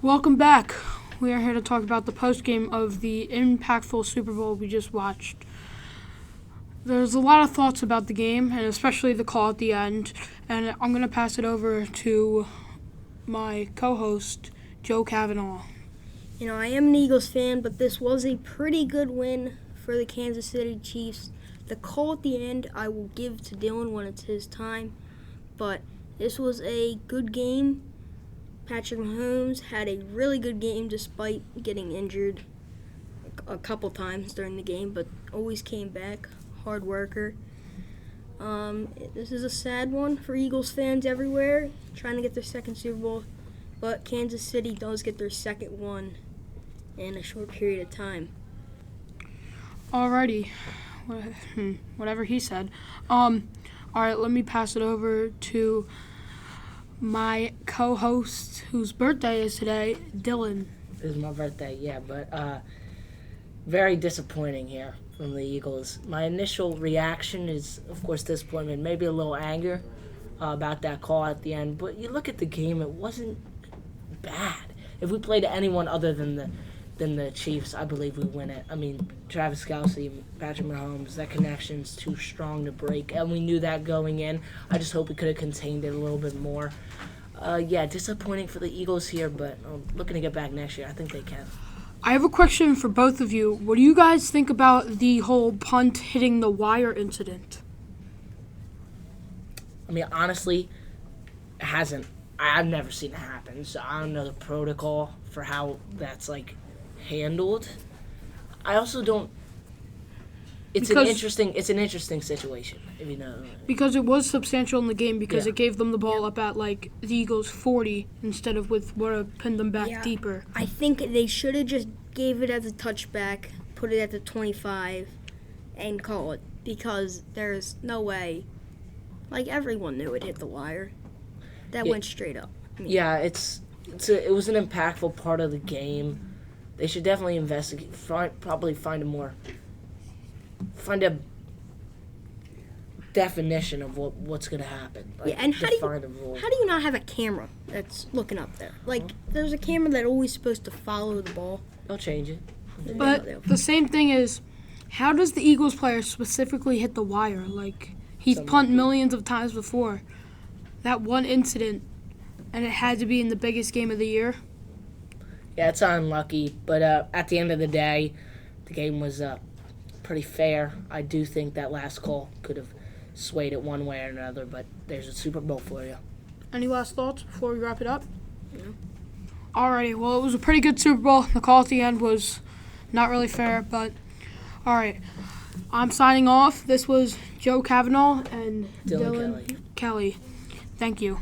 Welcome back. We are here to talk about the post-game of the impactful Super Bowl we just watched. There's a lot of thoughts about the game, and especially the call at the end, and I'm going to pass it over to my co-host, Joe Kavanaugh. I am an Eagles fan, but this was a pretty good win for the Kansas City Chiefs. The call at the end I will give to Dylan when it's his time, but this was a good game. Patrick Mahomes had a really good game despite getting injured a couple times during the game, but always came back. Hard worker. This is a sad one for Eagles fans everywhere, trying to get their second Super Bowl, but Kansas City does get their second one in a short period of time. Alrighty. Whatever he said. Alright, let me pass it over to my co-host, whose birthday is today, Dylan. It is my birthday, but very disappointing here from the Eagles. My initial reaction is, of course, disappointment, maybe a little anger about that call at the end. But you look at the game, it wasn't bad. If we played anyone other than the Chiefs, I believe we win it. I mean, Travis Kelce, Patrick Mahomes, that connection's too strong to break, and we knew that going in. I just hope we could have contained it a little bit more. Disappointing for the Eagles here, but looking to get back next year. I think they can. I have a question for both of you. What do you guys think about the whole punt hitting the wire incident? I mean, honestly, it hasn't. I've never seen it happen, so I don't know the protocol for how that's, handled. I also don't. It's an interesting situation, if you know. Because it was substantial in the game because Yeah. it gave them the ball up at the Eagles 40 instead of with what have pinned them back deeper. I think they should have just gave it as a touchback, put it at the 25, and call it, because there's no way. Everyone knew it hit the wire. That went straight up. It was an impactful part of the game. They should definitely investigate. Probably find a definition of what's going to happen. And how do you not have a camera that's looking up there? There's a camera that's always supposed to follow the ball. They'll change it. But the same thing is, how does the Eagles player specifically hit the wire? He's punted millions of times before. That one incident, and it had to be in the biggest game of the year. Yeah, it's unlucky, but at the end of the day, the game was pretty fair. I do think that last call could have swayed it one way or another, but there's a Super Bowl for you. Any last thoughts before we wrap it up? No. Alrighty, well, it was a pretty good Super Bowl. The call at the end was not really fair, but alright. I'm signing off. This was Joe Kavanaugh and Dylan Kelly. Kelly. Thank you.